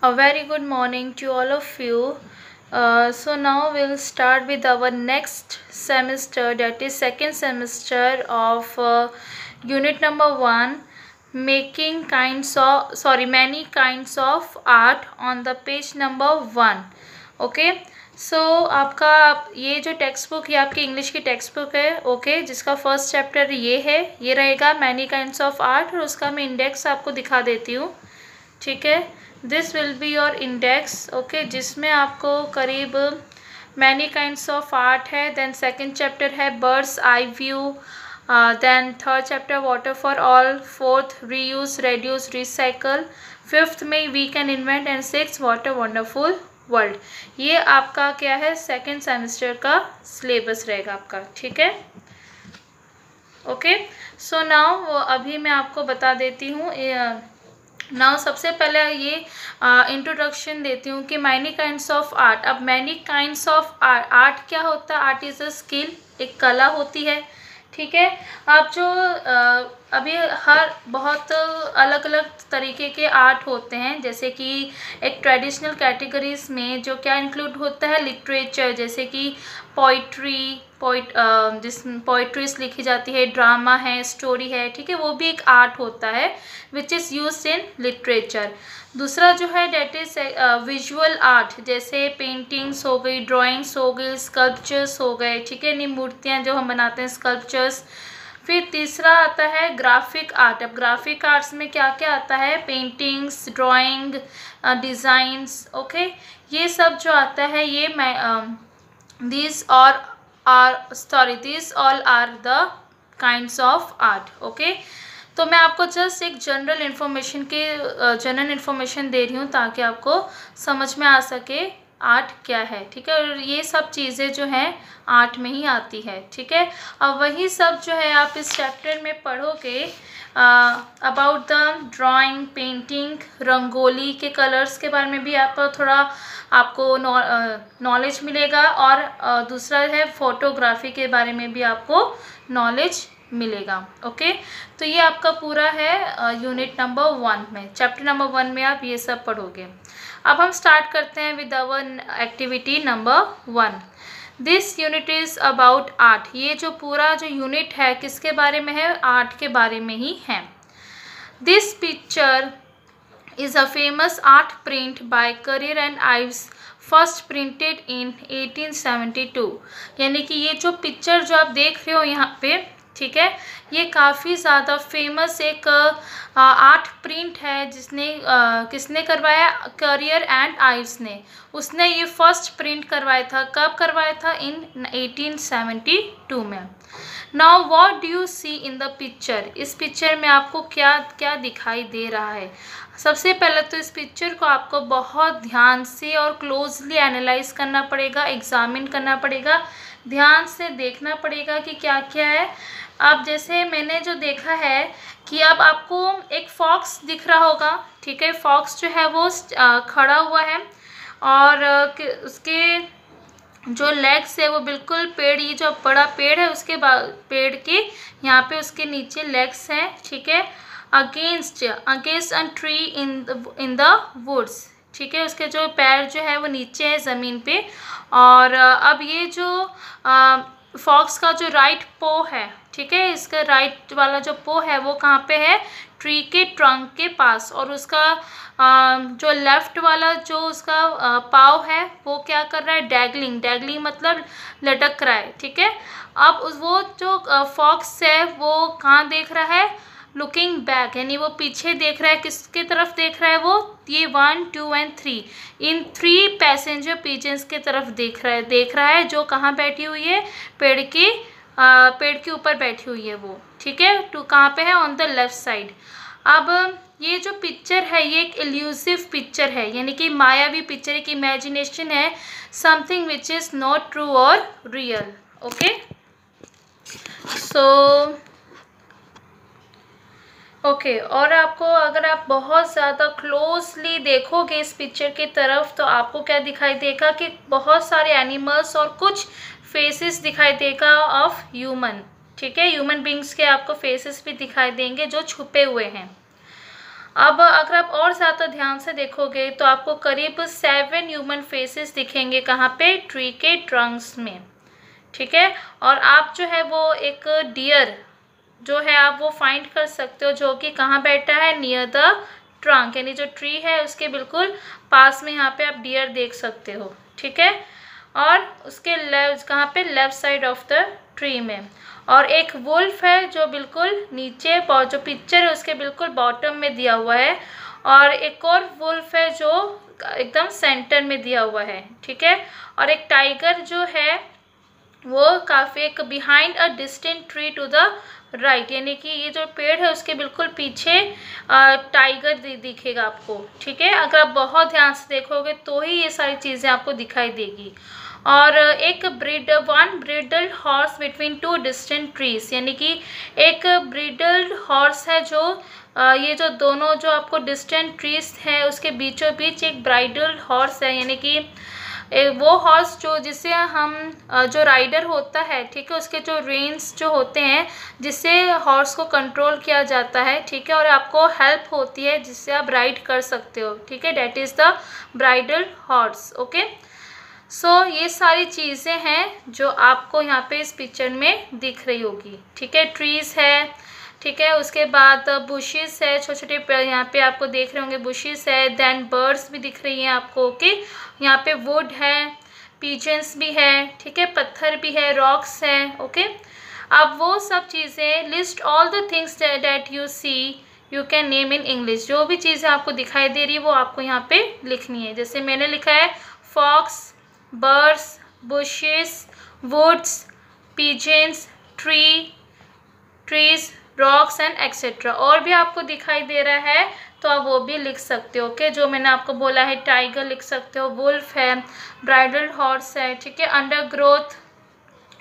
A very good morning to all of you. So now we'll start with our next semester, that is second semester of unit number 1, many kinds of art on the page number 1. Okay so आपका ये जो text book ये आपकी English की text book है. Okay जिसका first chapter ये रहेगा मैनी काइंड्स ऑफ आर्ट, और उसका मैं इंडेक्स आपको दिखा देती हूँ. ठीक है, this will be your index. Okay जिसमें आपको करीब मैनी काइंड्स ऑफ आर्ट है. देन सेकंड चैप्टर है bird's eye view. Then third chapter water for all. Fourth reuse reduce recycle. Fifth में we can invent. And six what a wonderful world. ये आपका क्या है, सेकेंड सेमेस्टर का syllabus रहेगा आपका. ठीक है, ओके सो नाउ अभी मैं आपको बता देती हूँ. नाउ सबसे पहले ये इंट्रोडक्शन देती हूँ कि मैनी काइंड्स ऑफ आर्ट. अब मैनी काइंड्स ऑफ आर्ट क्या होता है? आर्ट इज़ अ स्किल, एक कला होती है. ठीक है, आप जो अभी हर बहुत अलग अलग तरीके के आर्ट होते हैं, जैसे कि एक ट्रेडिशनल कैटेगरीज में जो क्या इंक्लूड होता है, लिटरेचर, जैसे कि पोइट्रीज लिखी जाती है, ड्रामा है, स्टोरी है. ठीक है, वो भी एक आर्ट होता है which is used in literature. दूसरा जो है डेट इज विजुअल आर्ट, जैसे पेंटिंग्स हो गई, ड्राइंग्स हो गई, स्कल्पचर्स हो गए. ठीक है, मूर्तियाँ जो हम बनाते हैं, स्कल्पचर्स. फिर तीसरा आता है ग्राफिक आर्ट. अब ग्राफिक आर्ट्स में क्या क्या आता है? Paintings, drawing, designs. ओके ये सब जो आता है ये these all are the kinds of art. Okay तो मैं आपको जस्ट एक जनरल इन्फॉर्मेशन दे रही हूँ ताकि आपको समझ में आ सके आर्ट क्या है. ठीक है, और ये सब चीज़ें जो हैं आर्ट में ही आती है. ठीक है, अब वही सब जो है आप इस चैप्टर में पढ़ोगे about the drawing, painting, rangoli के कलर्स के बारे में भी थोड़ा आपको नॉलेज मिलेगा. और दूसरा है फोटोग्राफी के बारे में भी आपको नॉलेज मिलेगा. ओके तो ये आपका पूरा है यूनिट नंबर 1 में, चैप्टर नंबर 1 में आप ये सब पढ़ोगे. अब हम स्टार्ट करते हैं with our activity number 1. This unit is about art. ये जो पूरा जो यूनिट है किसके बारे में है? आर्ट के बारे में ही है. This picture is a famous art print by Currier and Ives, first printed in 1872. यानी कि ये जो पिक्चर जो आप देख रहे हो यहाँ पे, ठीक है, ये काफ़ी ज़्यादा फेमस एक आर्ट प्रिंट है किसने करवाया? करियर एंड आइव्स ने. उसने ये फर्स्ट प्रिंट करवाया था. कब करवाया था? इन 1872 में. Now what do you see in the picture? इस पिक्चर में आपको क्या क्या दिखाई दे रहा है? सबसे पहले तो इस पिक्चर को आपको बहुत ध्यान से और क्लोजली एनालाइज करना पड़ेगा, एग्जामिन करना पड़ेगा, ध्यान से देखना पड़ेगा कि क्या क्या है. अब जैसे मैंने जो देखा है कि अब आपको एक फॉक्स दिख रहा होगा. ठीक है, फॉक्स जो है वो खड़ा हुआ है और उसके जो लेग्स है वो बिल्कुल पेड़, ये जो बड़ा पेड़ है उसके पेड़ के यहाँ पे उसके नीचे लेग्स हैं. ठीक है, against a tree in the woods. ठीक है, उसके जो पैर जो है वो नीचे है ज़मीन पे. और अब ये जो फॉक्स का जो राइट पो है, ठीक है, इसका राइट वाला जो पो है वो कहाँ पे है? ट्री के ट्रंक के पास. और उसका जो लेफ्ट वाला जो उसका पाव है वो क्या कर रहा है? डैगलिंग मतलब लटक रहा है. ठीक है, अब वो जो फॉक्स है वो कहाँ देख रहा है? लुकिंग बैक, यानी वो पीछे देख रहा है. किसके तरफ देख रहा है वो? ये 1, 2 एंड 3 इन 3 पैसेंजर पिजन्स के तरफ देख रहा है जो कहाँ बैठी हुई है? पेड़ के ऊपर बैठी हुई है वो. ठीक है, टू कहाँ पे है? On the left side. अब ये जो पिक्चर है ये एक इल्यूसिव पिक्चर है, यानी कि मायावी पिक्चर, एक इमेजिनेशन है, something which is not true और रियल. ओके सो ओके और आपको अगर आप बहुत ज़्यादा क्लोजली देखोगे इस पिक्चर की तरफ तो आपको क्या दिखाई देगा कि बहुत सारे एनिमल्स और कुछ फेसेस दिखाई देगा ऑफ ह्यूमन. ठीक है, ह्यूमन बींग्स के आपको फेसेस भी दिखाई देंगे जो छुपे हुए हैं. अब अगर आप और ज़्यादा ध्यान से देखोगे तो आपको करीब 7 ह्यूमन फेसेस दिखेंगे, कहाँ पे, ट्री के ट्रंक्स में, ठीक है। और आप जो है वो एक डियर जो है आप वो फाइंड कर सकते हो, जो कि कहाँ बैठा है, नियर द ट्रंक, यानी जो ट्री है उसके बिल्कुल पास में यहाँ पे आप डियर देख सकते हो, ठीक है। और उसके लेफ्ट, कहाँ पे, left side of the tree में। और एक वुल्फ है जो बिल्कुल नीचे, जो पिक्चर है उसके बिल्कुल बॉटम में दिया हुआ है। और एक और वुल्फ है जो एकदम सेंटर में दिया हुआ है, ठीक है। और एक टाइगर जो है वो काफ़ी एक behind a distant tree to the right, यानी कि ये जो पेड़ है उसके बिल्कुल पीछे टाइगर दिखेगा आपको, ठीक है। अगर आप बहुत ध्यान से देखोगे तो ही ये सारी चीज़ें आपको दिखाई देगी। और एक one bridled horse between two distant trees, यानी कि एक ब्रिडल्ड हॉर्स है जो ये जो दोनों जो आपको डिस्टेंट ट्रीज है उसके बीचों बीच एक ब्राइडल्ड हॉर्स है, यानी कि वो हॉर्स जो जिससे हम जो राइडर होता है, ठीक है, उसके जो रेन्स जो होते हैं जिससे हॉर्स को कंट्रोल किया जाता है, ठीक है, और आपको हेल्प होती है जिससे आप राइड कर सकते हो, ठीक है, that is the bridle horse. Okay, so ये सारी चीज़ें हैं जो आपको यहाँ पे इस पिक्चर में दिख रही होगी, ठीक है। ट्रीज़ है, ठीक है, उसके बाद बुशेस है, छोटे छोटे यहाँ पे आपको देख रहे होंगे बुशेस है, देन बर्ड्स भी दिख रही हैं आपको, ओके। यहाँ पे वुड है, पिजन्स भी है, ठीक है, पत्थर भी है, रॉक्स है, ओके। अब वो सब चीज़ें, list all the things that you see you can name in English, जो भी चीज़ें आपको दिखाई दे रही है वो आपको यहाँ पे लिखनी है। जैसे मैंने लिखा है fox, birds, bushes, woods, pigeons, trees, rocks and etcetera. और भी आपको दिखाई दे रहा है तो आप वो भी लिख सकते हो, ओके। जो मैंने आपको बोला है, टाइगर लिख सकते हो, वुल्फ है, ब्राइडल हॉर्स है, ठीक है, अंडरग्रोथ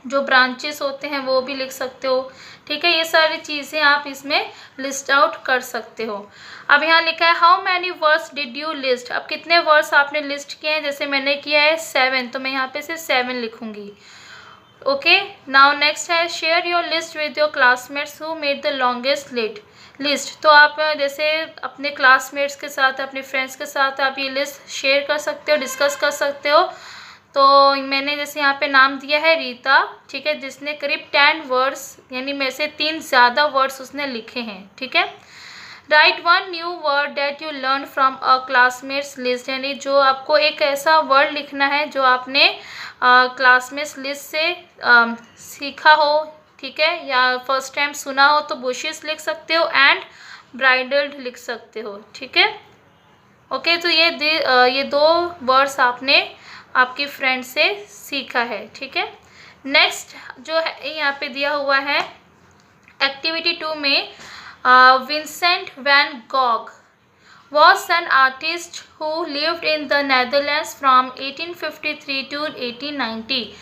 जो ब्रांचेस होते हैं वो भी लिख सकते हो, ठीक है। ये सारी चीज़ें आप इसमें लिस्ट आउट कर सकते हो। अब यहाँ लिखा है how many words did you list, अब कितने वर्ड्स आपने लिस्ट किए हैं। जैसे मैंने किया है 7, तो मैं यहाँ पे से 7 लिखूंगी, ओके। नाउ नेक्स्ट है share your list with your classmates who made the longest list. तो आप जैसे अपने क्लासमेट्स के साथ, अपने फ्रेंड्स के साथ आप ये लिस्ट शेयर कर सकते हो, डिस्कस कर सकते हो। तो मैंने जैसे यहाँ पे नाम दिया है रीता, ठीक है, जिसने करीब 10 वर्ड्स, यानी में से 3 ज़्यादा वर्ड्स उसने लिखे हैं, ठीक है। Right one new word that you learn from a classmates list, यानी जो आपको एक ऐसा वर्ड लिखना है जो आपने क्लासमेट्स लिस्ट से सीखा हो, ठीक है, या फर्स्ट टाइम सुना हो। तो बुशेस लिख सकते हो एंड ब्राइडल्ड लिख सकते हो, ठीक है, ओके। तो ये 2 वर्ड्स आपने आपकी फ्रेंड से सीखा है, ठीक है। नेक्स्ट जो है यहाँ पे दिया हुआ है एक्टिविटी 2 में, Vincent van Gogh was an artist who lived in the Netherlands from 1853 to 1890,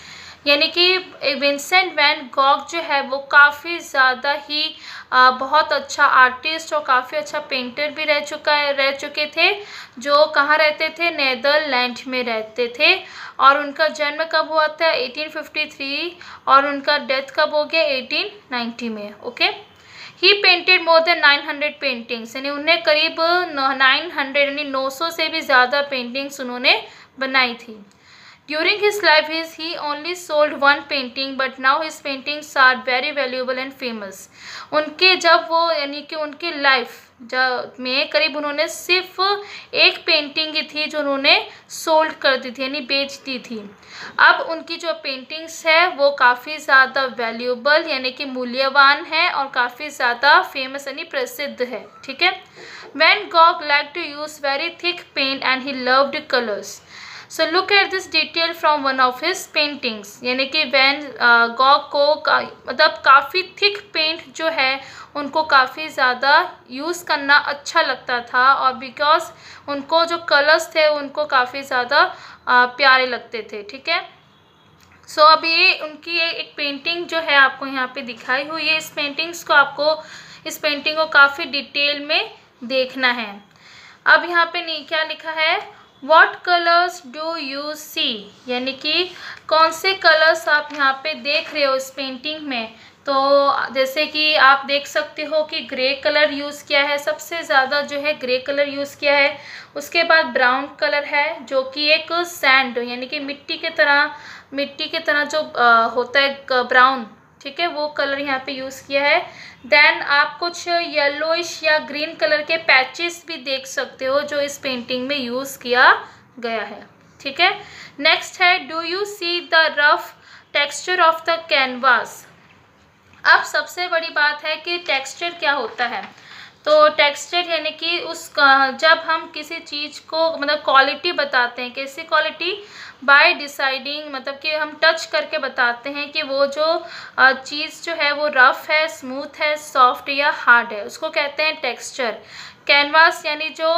यानी कि विंसेंट वैन गॉग जो है वो काफ़ी ज़्यादा ही बहुत अच्छा आर्टिस्ट और काफ़ी अच्छा पेंटर भी रह चुके थे, जो कहाँ रहते थे, नेदरलैंड में रहते थे। और उनका जन्म कब हुआ था, 1853, और उनका डेथ कब हो गया, 1890 में, ओके। ही पेंटेड मोर देन 900 पेंटिंग्स, यानी उन्हें करीब 900 यानी 900 से भी ज़्यादा पेंटिंग्स उन्होंने बनाई थी। During his life he only sold 1 painting but now his paintings are very valuable and famous. उनके जब वो यानी कि उनकी लाइफ में करीब उन्होंने सिर्फ 1 पेंटिंग ही थी जो उन्होंने सोल्ड कर दी थी, यानी बेच दी थी। अब उनकी जो पेंटिंग्स है वो काफ़ी ज़्यादा वैल्यूएबल यानी कि मूल्यवान है और काफ़ी ज़्यादा फेमस यानी प्रसिद्ध है, ठीक है। Van Gogh like to use very thick paint and he loved colours. So look at this detail from one of his paintings, यानी कि वैन गॉग को मतलब काफ़ी थिक पेंट जो है उनको काफ़ी ज़्यादा यूज़ करना अच्छा लगता था, और बिकॉज उनको जो कलर्स थे उनको काफ़ी ज़्यादा प्यारे लगते थे, ठीक है। सो अब ये उनकी एक पेंटिंग जो है आपको यहाँ पे दिखाई हुई है। इस पेंटिंग को काफ़ी डिटेल में देखना है। अब यहाँ पे क्या लिखा है, What colors do you see, यानी कि कौन से कलर्स आप यहाँ पे देख रहे हो इस पेंटिंग में। तो जैसे कि आप देख सकते हो कि ग्रे कलर यूज़ किया है, सबसे ज़्यादा जो है ग्रे कलर यूज़ किया है। उसके बाद ब्राउन कलर है जो कि एक सैंड यानी कि मिट्टी के तरह जो होता है ब्राउन, ठीक है, वो कलर यहाँ पे यूज़ किया है। देन आप कुछ येलोइश या ग्रीन कलर के पैचेस भी देख सकते हो जो इस पेंटिंग में यूज़ किया गया है, ठीक है। नेक्स्ट है do you see the rough texture of the canvas. अब सबसे बड़ी बात है कि टेक्सचर क्या होता है। तो टेक्सचर यानी कि जब हम किसी चीज़ को मतलब क्वालिटी बताते हैं, कैसी क्वालिटी, बाय डिसाइडिंग, मतलब कि हम टच करके बताते हैं कि वो जो चीज़ जो है वो रफ है, स्मूथ है, सॉफ्ट या हार्ड है, उसको कहते हैं टेक्सचर। कैनवास यानी जो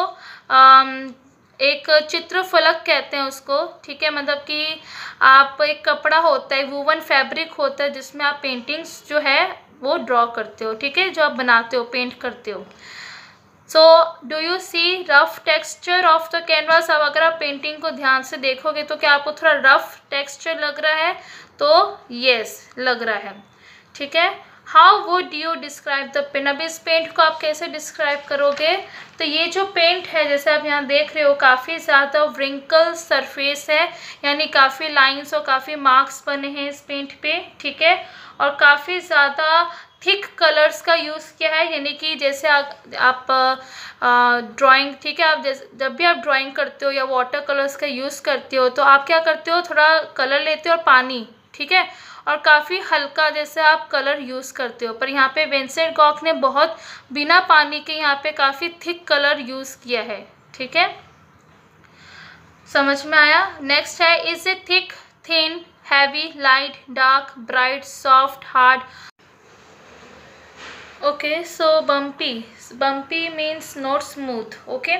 एक चित्रफलक कहते हैं उसको, ठीक है, मतलब कि आप एक कपड़ा होता है, वूवन फैब्रिक होता है जिसमें आप पेंटिंग्स जो है वो ड्रॉ करते हो, ठीक है, जो आप बनाते हो, पेंट करते हो। So do you see rough texture of the canvas. अब अगर आप पेंटिंग को ध्यान से देखोगे तो क्या आपको थोड़ा रफ टेक्सचर लग रहा है, तो यस लग रहा है, ठीक है। How would you describe the pen. अब इस पेंट को आप कैसे डिस्क्राइब करोगे, तो ये जो पेंट है जैसे आप यहाँ देख रहे हो काफ़ी ज़्यादा व्रिंकल सरफेस है, यानी काफ़ी लाइंस और काफ़ी मार्क्स बने हैं इस पेंट पे, ठीक है, और काफ़ी ज़्यादा थिक कलर्स का यूज़ किया है, यानी कि जैसे आप ड्राइंग, ठीक है, आप जब भी आप ड्राइंग करते हो या वाटर कलर्स का यूज़ करते हो तो आप क्या करते हो, थोड़ा कलर लेते हो और पानी, ठीक है, और काफ़ी हल्का जैसे आप कलर यूज़ करते हो। पर यहाँ पे विंसेंट गॉग ने बहुत बिना पानी के यहाँ पे काफ़ी थिक कलर यूज़ किया है, ठीक है, समझ में आया। नेक्स्ट है is a thick, thin, heavy, light, dark, bright, soft, hard. Okay, so bumpy means not smooth. Okay,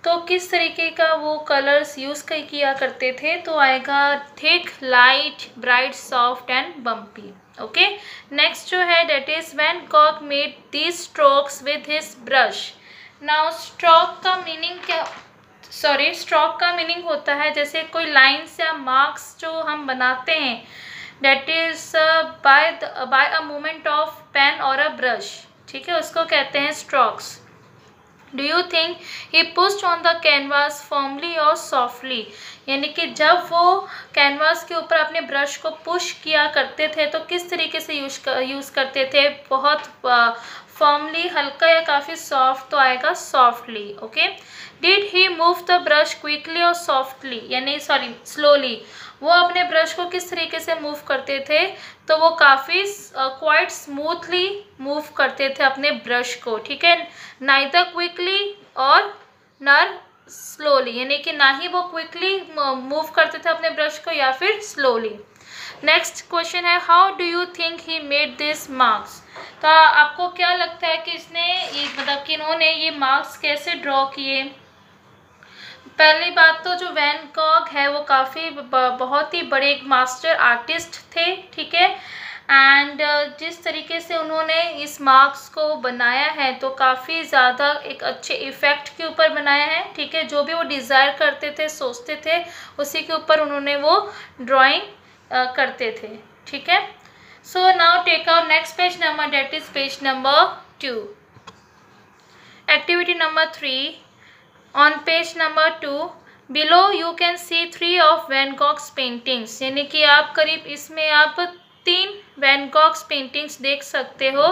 तो किस तरीके का वो कलर्स यूज़ किया करते थे, तो आएगा thick, light, bright, soft and bumpy. Okay, next जो है that is van Gogh made these strokes with his brush. Now stroke का मीनिंग क्या, स्ट्रोक का मीनिंग होता है जैसे कोई लाइन्स या मार्क्स जो हम बनाते हैं, that is by a movement of pen और अ ब्रश, ठीक है, उसको कहते हैं strokes. Do you think he pushed on the canvas formally और सॉफ्टली, यानी कि जब वो कैनवास के ऊपर अपने ब्रश को पुश किया करते थे तो किस तरीके से यूज़ करते थे, बहुत फॉर्मली, हल्का, या काफ़ी सॉफ्ट, तो आएगा softly. Okay, did he move the brush quickly और सॉफ्टली, यानी स्लोली, वो अपने ब्रश को किस तरीके से मूव करते थे, तो वो काफ़ी क्वाइट स्मूथली मूव करते थे अपने ब्रश को, ठीक है, नाइदर क्विकली और नर स्लोली, यानी कि ना ही वो क्विकली मूव करते थे अपने ब्रश को या फिर स्लोली। नेक्स्ट क्वेश्चन है how do you think he made this marks. तो आपको क्या लगता है कि इसने ये मतलब कि इन्होंने ये मार्क्स कैसे ड्रॉ किए। पहली बात तो जो वैन गॉग है वो काफ़ी बहुत ही बड़े एक मास्टर आर्टिस्ट थे, ठीक है, एंड जिस तरीके से उन्होंने इस मार्क्स को बनाया है तो काफ़ी ज़्यादा एक अच्छे इफ़ेक्ट के ऊपर बनाया है, ठीक है, जो भी वो डिज़ायर करते थे, सोचते थे, उसी के ऊपर उन्होंने वो ड्राइंग करते थे, ठीक है। So now take out next page number, that is page number 2। Activity number 3 on page number 2 below you can see 3 of Van Gogh's paintings, यानी कि आप करीब इसमें आप 3 वैन गॉग्स पेंटिंग्स देख सकते हो।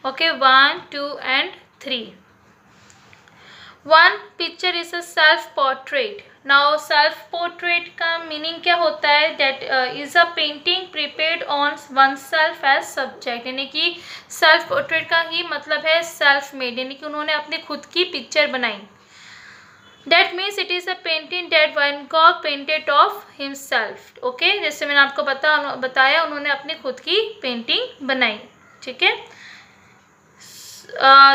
Okay, 1, 2 and 3। One picture is a self portrait. Now self portrait का मीनिंग क्या होता है, that is a painting prepared on one self as subject, यानी कि सेल्फ पोर्ट्रेट का ही मतलब है सेल्फ मेड, यानी कि उन्होंने अपनी खुद की पिक्चर बनाई। That means it is a painting that Van Gogh painted of himself. Okay, जैसे मैंने आपको बताया उन्होंने अपनी खुद की पेंटिंग बनाई, ठीक है।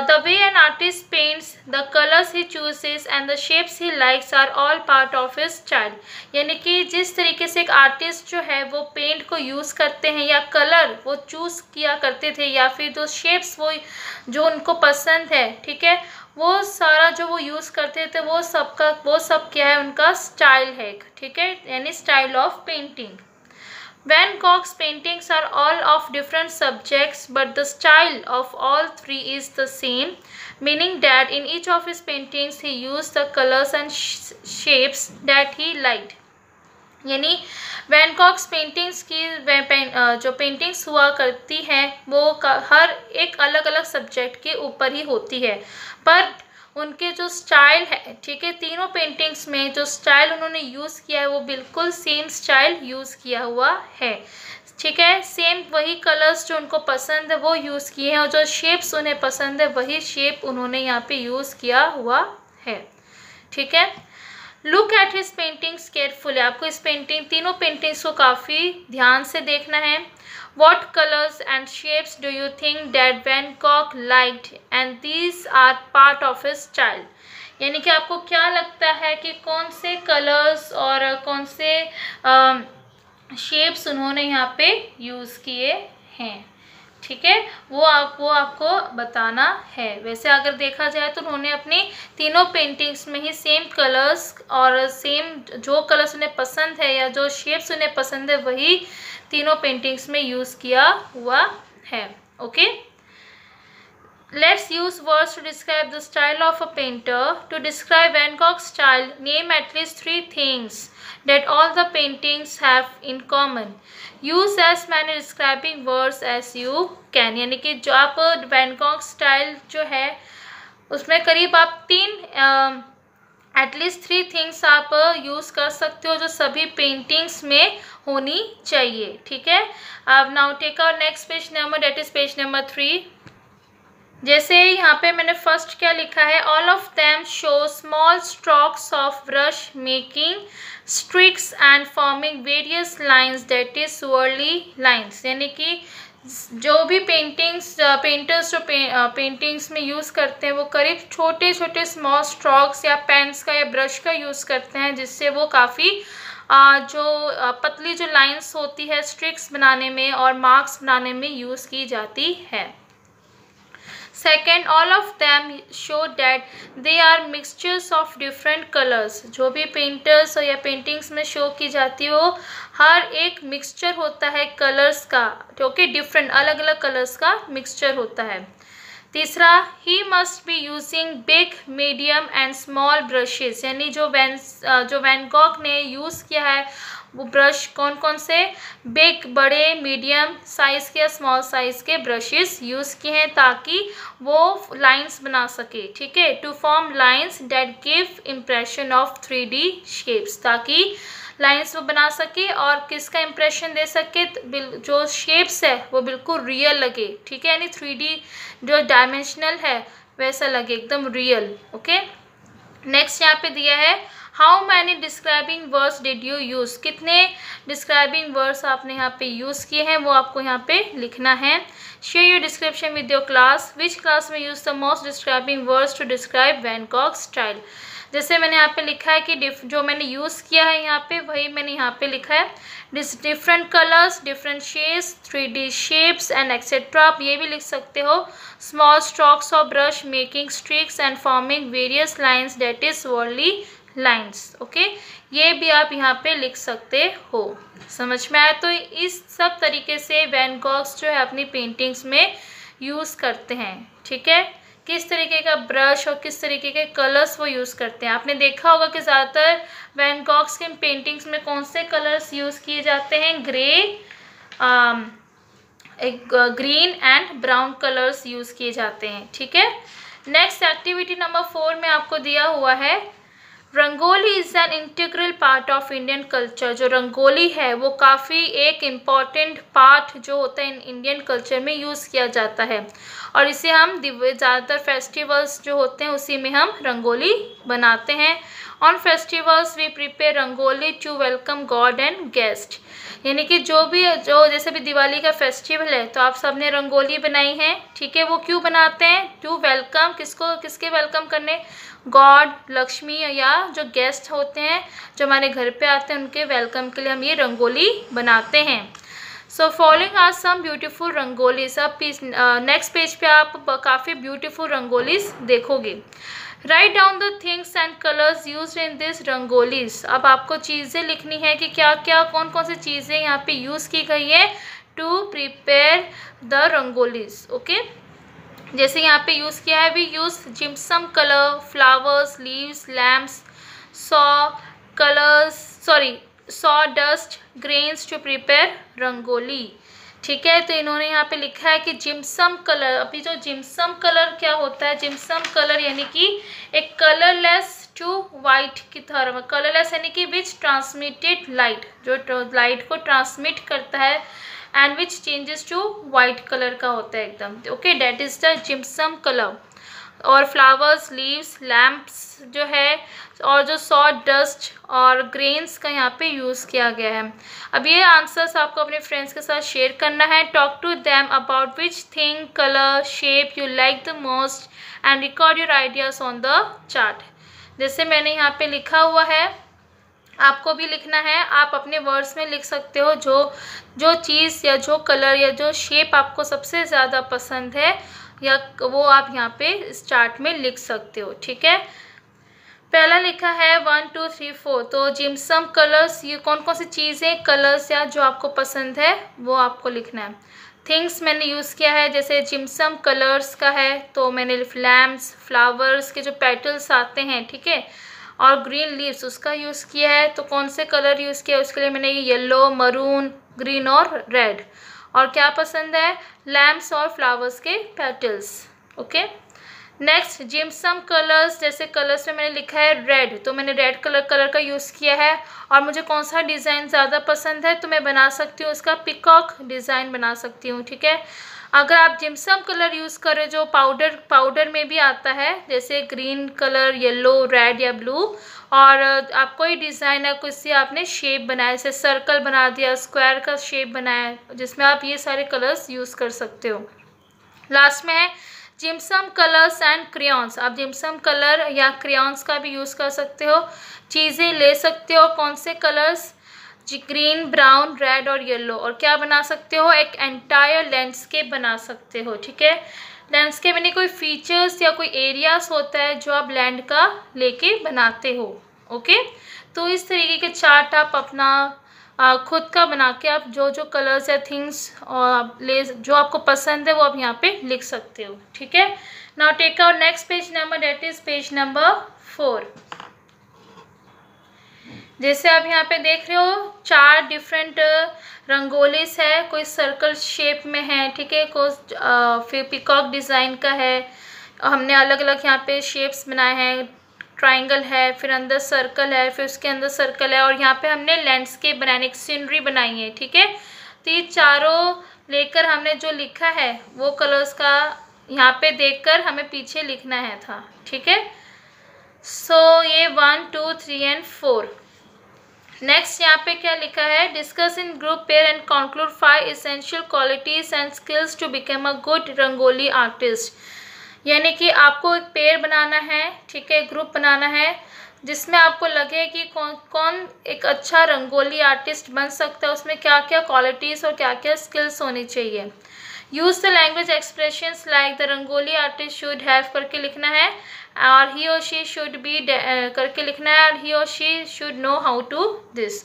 The way an artist paints, the colors he chooses and the shapes he likes are all part of his style. यानी कि जिस तरीके से एक आर्टिस्ट जो है वो पेंट को यूज़ करते हैं या कलर वो चूज़ किया करते थे या फिर जो शेप्स वो जो उनको पसंद है, ठीक है, वो सारा जो वो यूज़ करते थे वो सब क्या है, उनका स्टाइल है, ठीक है, यानी style of painting. Van Gogh's paintings are all of different subjects, but the style of all three is the same, meaning that in each of his paintings he used the colors and shapes that he liked. यानी van Gogh's paintings की जो paintings हुआ करती हैं वो हर एक अलग अलग सब्जेक्ट के ऊपर ही होती है, पर उनके जो स्टाइल है, ठीक है, तीनों पेंटिंग्स में जो स्टाइल उन्होंने यूज़ किया है वो बिल्कुल सेम स्टाइल यूज़ किया हुआ है, ठीक है। सेम वही कलर्स जो उनको पसंद है वो यूज़ किए हैं, और जो शेप्स उन्हें पसंद है वही शेप उन्होंने यहाँ पे यूज़ किया हुआ है, ठीक है। Look at his paintings carefully, आपको इस तीनों पेंटिंग्स को काफ़ी ध्यान से देखना है। What colors and shapes do you think that Van Gogh liked and these are part of his style? यानी कि आपको क्या लगता है कि कौन से कलर्स और कौन से शेप्स उन्होंने यहाँ पे यूज़ किए हैं, ठीक है, वो आपको बताना है। वैसे अगर देखा जाए तो उन्होंने अपनी तीनों पेंटिंग्स में ही सेम कलर्स और सेम जो कलर्स उन्हें पसंद है या जो शेप्स उन्हें पसंद है वही तीनों पेंटिंग्स में यूज़ किया हुआ है। Okay, let's use words to describe the style of a painter. To describe Van Gogh's style, name at least 3 things that all the paintings have in common. Use as many describing words as you can. यानी कि जो आप van Gogh style जो है उसमें करीब आप 3 at least 3 things आप यूज़ कर सकते हो जो सभी पेंटिंग्स में होनी चाहिए, ठीक है। अब now take our next page number, that is page number 3। जैसे यहाँ पे मैंने फर्स्ट क्या लिखा है, all of them show small strokes of brush making streaks and forming various lines, that is swirly lines. यानी कि जो भी पेंटर्स जो पेंटिंग्स में यूज़ करते हैं वो करीब छोटे छोटे स्मॉल स्ट्रोक्स या पेन्स का या ब्रश का यूज़ करते हैं, जिससे वो काफ़ी जो पतली जो लाइंस होती है स्ट्रिक्स बनाने में और मार्क्स बनाने में यूज़ की जाती है। Second, all of them show that they are mixtures of different colors. जो भी पेंटर्स या पेंटिंग्स में शो की जाती है वो हर एक मिक्सचर होता है कलर्स का, ओके, डिफरेंट अलग अलग कलर्स का मिक्सचर होता है। तीसरा, he must be using big, medium and small brushes, यानी जो वैन गॉग ने यूज़ किया है वो ब्रश कौन कौन से, बिग बड़े, मीडियम साइज़ के, स्मॉल साइज़ के ब्रशेस यूज़ किए हैं ताकि वो लाइंस बना सके, ठीक है। To form lines that give impression of 3D shapes, ताकि लाइंस वो बना सके और किसका इम्प्रेशन दे सके, जो शेप्स है वो बिल्कुल रियल लगे, ठीक है, यानी 3D जो डायमेंशनल है वैसा लगे, एकदम रियल। ओके, नेक्स्ट यहाँ पे दिया है how many describing words did you use, कितने डिस्क्राइबिंग वर्ड्स आपने यहाँ पे यूज़ किए हैं वो आपको यहाँ पे लिखना है। Share your description with your class, which class में use the most describing words to describe Van Gogh style. जैसे मैंने यहाँ पे लिखा है कि जो मैंने यूज़ किया है यहाँ पे वही मैंने यहाँ पे लिखा है, different colours, different shades, 3D shapes and etcetera. आप ये भी लिख सकते हो, small strokes of brush making streaks and forming various lines, that is swirly lines. Okay, ये भी आप यहाँ पे लिख सकते हो। समझ में आया? तो इस सब तरीके से वैन गॉग्स जो है अपनी पेंटिंग्स में यूज़ करते हैं, ठीक है, किस तरीके का ब्रश और किस तरीके के कलर्स वो यूज़ करते हैं। आपने देखा होगा कि ज़्यादातर वैन गॉग्स के पेंटिंग्स में कौन से कलर्स यूज़ किए जाते हैं, green and brown colours use किए जाते हैं, ठीक है। नेक्स्ट एक्टिविटी नंबर 4 में आपको दिया हुआ है rangoli is an integral part of Indian culture. जो रंगोली है वो काफ़ी एक इम्पॉर्टेंट पार्ट जो होता है इंडियन कल्चर में यूज़ किया जाता है, और इसे हम ज़्यादातर फेस्टिवल्स जो होते हैं उसी में हम रंगोली बनाते हैं। On festivals we prepare rangoli to welcome God and guest, यानी कि जो जैसे भी दिवाली का फेस्टिवल है तो आप सब ने रंगोली बनाई है, ठीक है। वो क्यों बनाते हैं? टू वेलकम, किसके वेलकम करने, गॉड, लक्ष्मी या जो गेस्ट होते हैं जो हमारे घर पे आते हैं उनके वेलकम के लिए हम ये रंगोली बनाते हैं। So following are some beautiful rangolis. अब नेक्स्ट पेज पे आप काफ़ी ब्यूटीफुल रंगोलीज देखोगे। Write down the things and colours use in this rangolis. अब आपको चीज़ें लिखनी है कि क्या क्या कौन कौन सी चीज़ें यहाँ पे यूज़ की गई है to prepare the rangolis. Okay, जैसे यहाँ पे यूज़ किया है, we use gypsum colour, flowers, leaves, lamps, sawdust, grains to prepare rangoli. ठीक है, तो इन्होंने यहाँ पे लिखा है कि जिप्सम कलर। अभी जो जिप्सम कलर क्या होता है, जिप्सम कलर यानी कि एक कलरलेस टू वाइट की तरह, कलरलेस यानी कि विच ट्रांसमिटेड लाइट, जो लाइट को ट्रांसमिट करता है, and which changes to white colour का होता है एकदम। Okay, that is the gypsum colour. और फ्लावर्स, लीव्स, लैम्प्स जो है, और जो सॉ डस्ट और ग्रेन्स का यहाँ पे यूज़ किया गया है। अब ये आंसर्स आपको अपने फ्रेंड्स के साथ शेयर करना है। Talk to them about which thing, colour, shape you like the most and record your ideas on the chart. जैसे मैंने यहाँ पे लिखा हुआ है, आपको भी लिखना है। आप अपने वर्ड्स में लिख सकते हो जो चीज़ या जो कलर या जो शेप आपको सबसे ज़्यादा पसंद है, या वो आप यहाँ पे इस चार्ट में लिख सकते हो। ठीक है, पहला लिखा है 1 2 3 4। तो जिप्सम कलर्स, ये कौन कौन सी चीज़ें, कलर्स या जो आपको पसंद है वो आपको लिखना है। थिंग्स मैंने यूज़ किया है, जैसे जिप्सम कलर्स का है तो मैंने लैम्प्स, फ्लावर्स के जो पेटल्स आते हैं, ठीक है, और ग्रीन लीव्स उसका यूज़ किया है। तो कौन से कलर यूज़ किया, उसके लिए मैंने येलो, मरून, ग्रीन और रेड। और क्या पसंद है, लैम्प्स और फ्लावर्स के petals. Okay, next gypsum colours, जैसे कलर्स में मैंने लिखा है रेड, तो मैंने रेड कलर का यूज़ किया है। और मुझे कौन सा डिज़ाइन ज़्यादा पसंद है, तो मैं बना सकती हूँ उसका पिकॉक डिज़ाइन बना सकती हूँ। ठीक है, अगर आप जिप्सम कलर यूज़ करें जो पाउडर में भी आता है, जैसे ग्रीन कलर, येलो, रेड या ब्लू, और आप कोई डिज़ाइन है, कुछ से आपने शेप बनाया, जैसे सर्कल बना दिया, स्क्वायर का शेप बनाया, जिसमें आप ये सारे कलर्स यूज़ कर सकते हो। लास्ट में है जिप्सम कलर्स एंड क्रेयॉन्स। आप जिप्सम कलर या क्रेयॉन्स का भी यूज़ कर सकते हो, चीज़ें ले सकते हो। कौन से कलर्स, ग्रीन, ब्राउन, रेड और येलो। और क्या बना सकते हो, एक एंटायर लैंडस्केप बना सकते हो। ठीक है, लैंडस्केप यानी कोई फीचर्स या कोई एरियाज होता है जो आप लैंड का लेके बनाते हो। ओके, तो इस तरीके के चार्ट आप अपना खुद का बना के आप जो कलर्स या थिंग्स और जो आपको पसंद है वो आप यहाँ पे लिख सकते हो। ठीक है, now take our next page number, that is page number 4। जैसे आप यहाँ पे देख रहे हो 4 डिफरेंट रंगोलीस है, कोई सर्कल शेप में है, ठीक है, कोई फिर पिकॉक डिज़ाइन का है। हमने अलग अलग यहाँ पे शेप्स बनाए हैं, ट्रायंगल है, फिर अंदर सर्कल है, फिर उसके अंदर सर्कल है, और यहाँ पे हमने लैंडस्केप बनाने, एक सीनरी बनाई है। ठीक है, तो ये चारों लेकर हमने जो लिखा है वो कलर्स का यहाँ पे देखकर हमें पीछे लिखना है था। ठीक है, सो ये 1 2 3 एंड 4। नेक्स्ट यहाँ पे क्या लिखा है, discuss in group pair and conclude 5 essential qualities and skills to become a good rangoli artist. यानी कि आपको एक पेयर बनाना है, ठीक है, ग्रुप बनाना है, जिसमें आपको लगे कि कौन एक अच्छा रंगोली आर्टिस्ट बन सकता है, उसमें क्या क्या क्वालिटीज़ और क्या क्या स्किल्स होनी चाहिए। Use the language expressions like the rangoli artist should have करके लिखना है, और ही और शी शुड बी करके लिखना है, और ही और she should know how to this.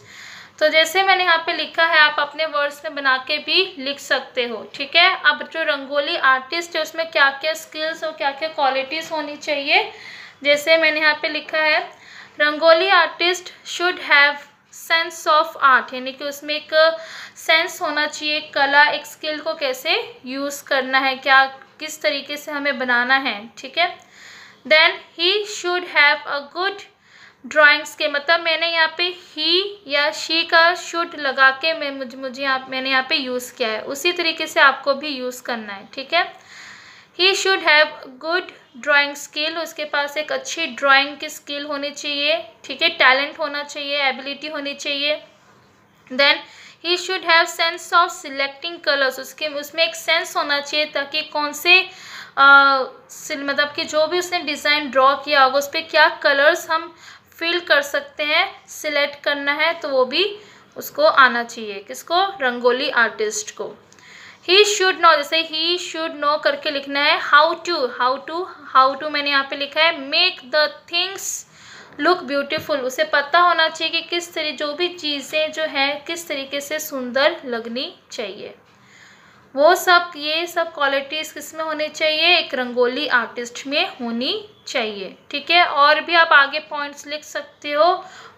तो जैसे मैंने यहाँ पे लिखा है, आप अपने वर्ड्स में बना के भी लिख सकते हो। ठीक है, अब जो रंगोली आर्टिस्ट है उसमें क्या क्या स्किल्स और क्या क्या क्वालिटीज़ होनी चाहिए, जैसे मैंने यहाँ पे लिखा है, rangoli artist should have sense of art, यानी कि उसमें एक सेंस होना चाहिए, कला, एक स्किल को कैसे यूज़ करना है, क्या किस तरीके से हमें बनाना है। ठीक है, then he should have a good drawings के, मतलब मैंने यहाँ पे ही या शी का शुड लगा के मैंने यहाँ पे यूज़ किया है, उसी तरीके से आपको भी यूज़ करना है। ठीक है, ही should have good drawing skill, उसके पास एक अच्छी ड्राइंग की स्किल होनी चाहिए। ठीक है, टैलेंट होना चाहिए, एबिलिटी होनी चाहिए। Then he should have sense of selecting colours, उसमें एक सेंस होना चाहिए, ताकि कौन से मतलब कि जो भी उसने डिज़ाइन ड्रॉ किया होगा उस पर क्या कलर्स हम फिल कर सकते हैं, सिलेक्ट करना है, तो वो भी उसको आना चाहिए, किसको, रंगोली आर्टिस्ट को। ही शुड नो, जैसे ही शुड नो करके लिखना है। हाउ टू मैंने यहाँ पे लिखा है make the things look beautiful, उसे पता होना चाहिए कि किस तरह जो भी चीज़ें जो है किस तरीके से सुंदर लगनी चाहिए। वो सब, ये सब क्वालिटीज़ किस में होनी चाहिए, एक रंगोली आर्टिस्ट में होनी चाहिए। ठीक है, और भी आप आगे पॉइंट्स लिख सकते हो,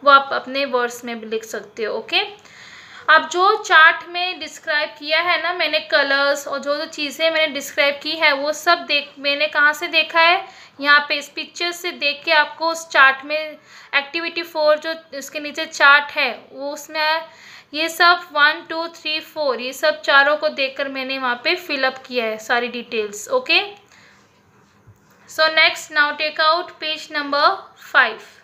वो आप अपने वर्ड्स में भी लिख सकते हो। ओके, अब जो चार्ट में डिस्क्राइब किया है ना मैंने, कलर्स और जो जो चीज़ें मैंने डिस्क्राइब की है वो सब मैंने कहाँ से देखा है, यहाँ पे इस पिक्चर से देख के आपको उस चार्ट में एक्टिविटी 4 जो उसके नीचे चार्ट है वो उसमें ये सब 1 2 3 4 ये सब चारों को देखकर मैंने वहाँ पे फिलअप किया है सारी details. Okay, so next now take out page number 5।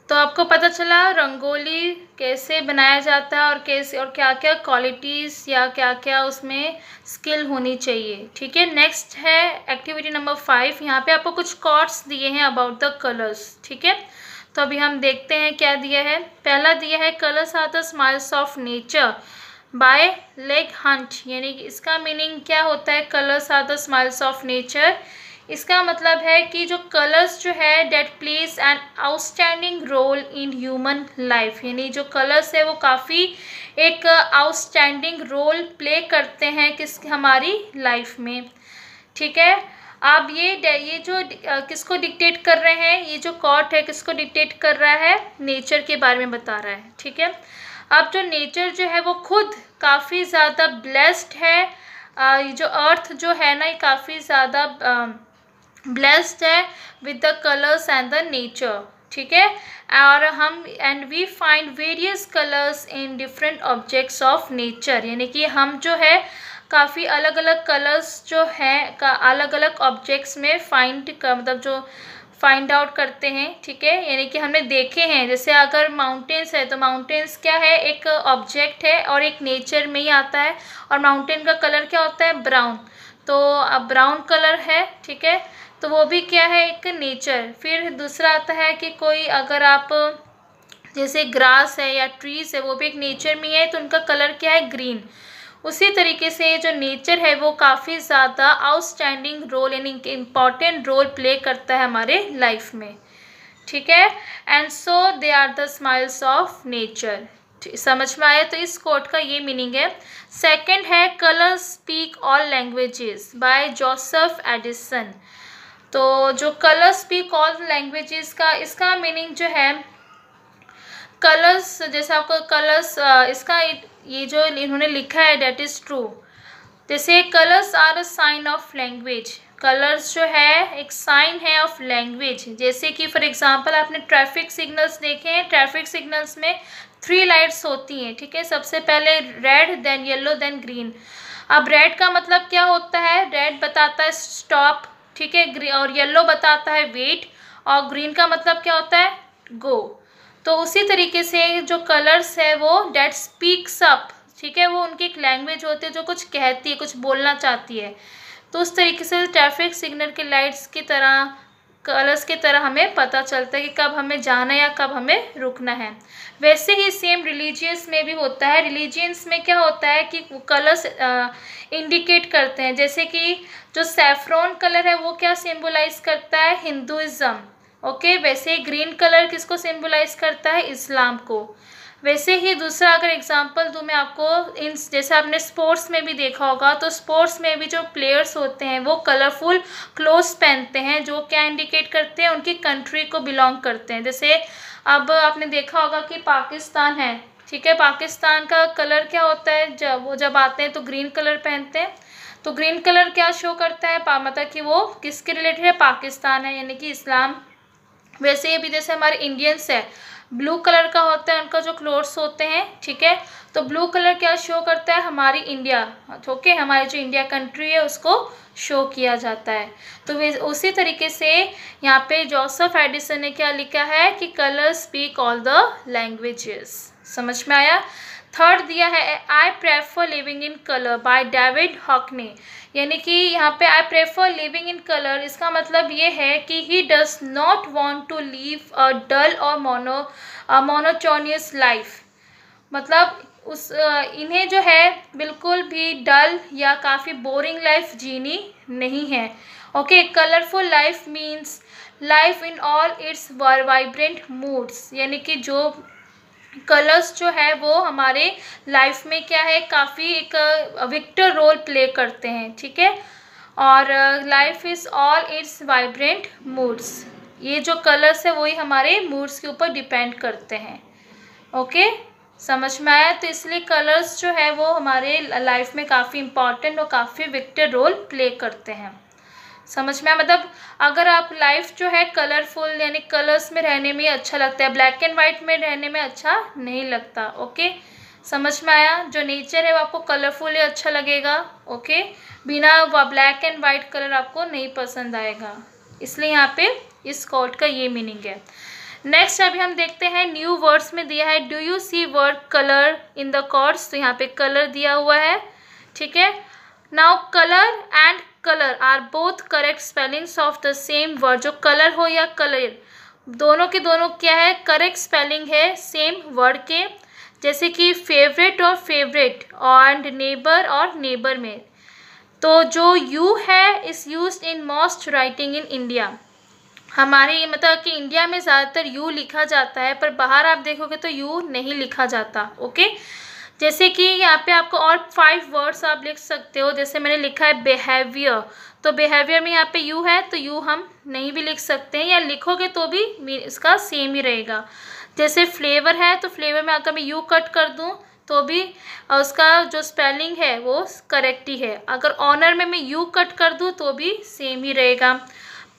तो आपको पता चला रंगोली कैसे बनाया जाता है और कैसे और क्या क्या क्वालिटीज़ या क्या क्या उसमें स्किल होनी चाहिए। ठीक है, नेक्स्ट है एक्टिविटी नंबर 5। यहाँ पे आपको कुछ कोट्स दिए हैं अबाउट द कलर्स। ठीक है, तो अभी हम देखते हैं क्या दिया है। पहला दिया है colours are the smiles of nature by Leigh Hunt, यानी कि इसका मीनिंग क्या होता है, colours are the smiles of nature. इसका मतलब है कि जो कलर्स जो है that plays an outstanding role in human life, यानी जो कलर्स है वो काफ़ी एक आउटस्टैंडिंग रोल प्ले करते हैं हमारी लाइफ में। ठीक है, अब ये जो किसको डिक्टेट कर रहे हैं, ये जो कॉट है किसको डिक्टेट कर रहा है, नेचर के बारे में बता रहा है। ठीक है, अब जो नेचर जो है वो खुद काफ़ी ज़्यादा ब्लेस्ड है, ये जो अर्थ जो है ना ये काफ़ी ज़्यादा ब्लेस्ड है with the colours and the nature. ठीक है, और हम and we find various colours in different objects of nature, यानी कि हम जो है काफ़ी अलग अलग कलर्स जो हैं का अलग अलग ऑब्जेक्ट्स में मतलब जो फाइंड आउट करते हैं। ठीक है, यानी कि हमने देखे हैं, जैसे अगर माउंटेन्स है तो माउंटेन्स क्या है, एक ऑब्जेक्ट है और एक नेचर में ही आता है, और माउंटेन का कलर क्या होता है, ब्राउन, तो अब ब्राउन कलर है। ठीक है, तो वो भी क्या है, एक नेचर। फिर दूसरा आता है कि कोई अगर आप जैसे ग्रास है या ट्रीज है वो भी एक नेचर में है, तो उनका कलर क्या है, ग्रीन। उसी तरीके से जो नेचर है वो काफ़ी ज़्यादा आउटस्टैंडिंग रोल यानी इम्पॉर्टेंट रोल प्ले करता है हमारे लाइफ में। ठीक है, and so they are the smiles of nature. समझ में आया, तो इस कोट का ये मीनिंग है। सेकंड है colour speak all languages by Joseph Addison. तो जो कलर स्पीक ऑल लैंग्वेजेस का इसका मीनिंग जो है, कलर्स जैसे आपको कलर्स इसका ये जो इन्होंने लिखा है डेट इज़ ट्रू। जैसे colours are a sign of language, colours जो है एक साइन है ऑफ लैंग्वेज। जैसे कि फॉर एग्जांपल आपने ट्रैफिक सिग्नल्स देखे हैं, ट्रैफिक सिग्नल्स में 3 लाइट्स होती हैं। ठीक है, सबसे पहले red, then yellow, then green. अब रेड का मतलब क्या होता है, रेड बताता है स्टॉप। ठीक है, और येलो बताता है वेट, और ग्रीन का मतलब क्या होता है, गो। तो उसी तरीके से जो कलर्स है वो डेट स्पीक्स अप। ठीक है, वो उनकी एक लैंग्वेज होती है जो कुछ कहती है, कुछ बोलना चाहती है। तो उस तरीके से ट्रैफिक सिग्नल के लाइट्स की तरह, कलर्स की तरह हमें पता चलता है कि कब हमें जाना है या कब हमें रुकना है। वैसे ही सेम रिलीजियंस में भी होता है। रिलीजियंस में क्या होता है कि कलर्स इंडिकेट करते हैं, जैसे कि जो सैफ्रॉन कलर है वो क्या सिंबलाइज करता है, हिंदुइज्म। ओके, वैसे ग्रीन कलर किसको सिंबलाइज करता है, इस्लाम को। वैसे ही दूसरा अगर एग्जांपल दूँ मैं आपको, इन जैसे आपने स्पोर्ट्स में भी देखा होगा, तो स्पोर्ट्स में भी जो प्लेयर्स होते हैं वो कलरफुल क्लोथ्स पहनते हैं जो क्या इंडिकेट करते हैं, उनकी कंट्री को बिलोंग करते हैं। जैसे अब आपने देखा होगा कि पाकिस्तान है। ठीक है, पाकिस्तान का कलर क्या होता है, जब आते हैं तो ग्रीन कलर पहनते हैं। तो ग्रीन कलर क्या शो करता है, मतलब कि वो किसके रिलेटेड है, पाकिस्तान है, यानी कि इस्लाम। वैसे ही भी जैसे हमारे इंडियंस है, ब्लू कलर का होता है उनका जो क्लोथ्स होते हैं। ठीक है, तो ब्लू कलर क्या शो करता है, हमारी इंडिया। ओके, हमारी जो इंडिया कंट्री है उसको शो किया जाता है। तो उसी तरीके से यहाँ पे जोसेफ एडिसन ने क्या लिखा है कि colour speak all the languages. समझ में आया। थर्ड दिया है I prefer living in colour by David Hockney, यानी कि यहाँ पे I prefer living in colour, इसका मतलब ये है कि he does not want to live a dull और मोनोटोनियस लाइफ, मतलब इन्हें जो है बिल्कुल भी डल या काफ़ी बोरिंग लाइफ जीनी नहीं है। Okay, colourful life means life in all it's vibrant moods, यानी कि जो कलर्स जो है वो हमारे लाइफ में क्या है, काफ़ी एक विक्टर रोल प्ले करते हैं, ठीक है। और life is all it's vibrant moods, ये जो कलर्स है वही हमारे मूड्स के ऊपर डिपेंड करते हैं। ओके, समझ में आया? तो इसलिए कलर्स जो है वो हमारे लाइफ में काफ़ी इम्पॉर्टेंट और काफ़ी विक्टर रोल प्ले करते हैं। समझ में आया? मतलब अगर आप लाइफ जो है कलरफुल यानी कलर्स में रहने में अच्छा लगता है, ब्लैक एंड वाइट में रहने में अच्छा नहीं लगता। ओके, समझ में आया? जो नेचर है वो आपको कलरफुल ही अच्छा लगेगा। ओके, बिना ब्लैक एंड वाइट कलर आपको नहीं पसंद आएगा, इसलिए यहाँ पे इस कोट का ये मीनिंग है। नेक्स्ट अभी हम देखते हैं न्यू वर्ड्स में दिया है do you see word colour in the quotes, तो यहाँ पे कलर दिया हुआ है, ठीक है। Now colour and color are both correct spellings of the same word, जो कलर हो या कलर दोनों के दोनों क्या है, करेक्ट स्पेलिंग है सेम वर्ड के, जैसे कि फेवरेट और फेवरेट एंड नेबर और नेबर में। तो जो यू है is used in most writing in India, हमारे ये मतलब कि इंडिया में ज़्यादातर यू लिखा जाता है, पर बाहर आप देखोगे तो यू नहीं लिखा जाता। ओके, जैसे कि यहाँ पे आपको और 5 वर्ड्स आप लिख सकते हो, जैसे मैंने लिखा है बिहेवियर, तो बिहेवियर में यहाँ पे यू है तो यू हम नहीं भी लिख सकते हैं, या लिखोगे तो भी इसका सेम ही रहेगा। जैसे फ्लेवर है तो फ्लेवर में अगर मैं यू कट कर दूँ तो भी उसका जो स्पेलिंग है वो करेक्ट ही है। अगर ऑनर में मैं यू कट कर दूँ तो भी सेम ही रहेगा।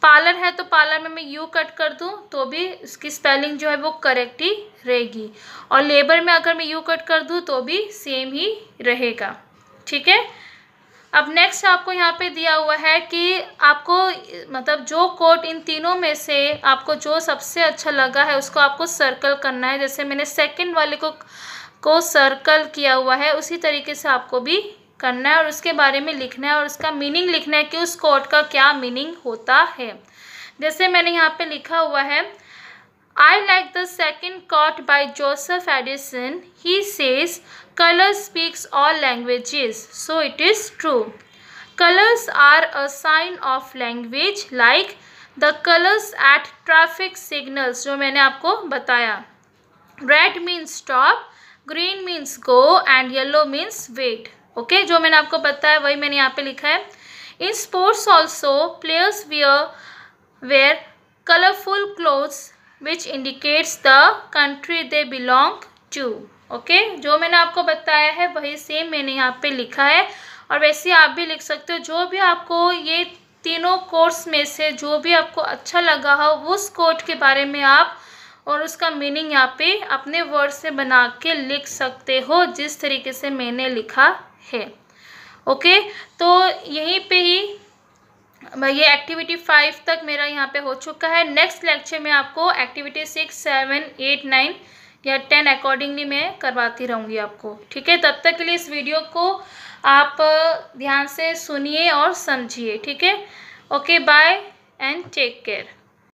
पार्लर है तो पार्लर में मैं यू कट कर दूं तो भी इसकी स्पेलिंग जो है वो करेक्ट ही रहेगी, और लेबर में अगर मैं यू कट कर दूं तो भी सेम ही रहेगा, ठीक है। अब नेक्स्ट आपको यहाँ पे दिया हुआ है कि आपको मतलब जो कोट इन तीनों में से आपको जो सबसे अच्छा लगा है उसको आपको सर्कल करना है, जैसे मैंने सेकंड वाले को सर्कल किया हुआ है उसी तरीके से आपको भी करना है और उसके बारे में लिखना है और उसका मीनिंग लिखना है कि उस कोट का क्या मीनिंग होता है। जैसे मैंने यहाँ पे लिखा हुआ है I like the second quote by Joseph Addison, he says colour speaks all languages, so it is true. Colours are a sign of language like the colours at traffic signals, जो मैंने आपको बताया। Red means stop, green means go and yellow means wait. Okay, जो मैंने आपको बताया वही मैंने यहाँ पे लिखा है। In sports also players wear colourful clothes which indicates the country they belong to. Okay, जो मैंने आपको बताया है वही सेम मैंने यहाँ पे लिखा है, और वैसे आप भी लिख सकते हो। जो भी आपको ये तीनों कोट्स में से जो भी आपको अच्छा लगा हो उस कोट के बारे में आप और उसका मीनिंग यहाँ पे अपने वर्ड से बना के लिख सकते हो, जिस तरीके से मैंने लिखा है। ओके, तो यहीं पे ही ये एक्टिविटी 5 तक मेरा यहाँ पे हो चुका है। नेक्स्ट लेक्चर में आपको एक्टिविटी 6, 7, 8, 9 या 10 अकॉर्डिंगली मैं करवाती रहूँगी आपको, ठीक है। तब तक के लिए इस वीडियो को आप ध्यान से सुनिए और समझिए, ठीक है। Okay, bye and take care.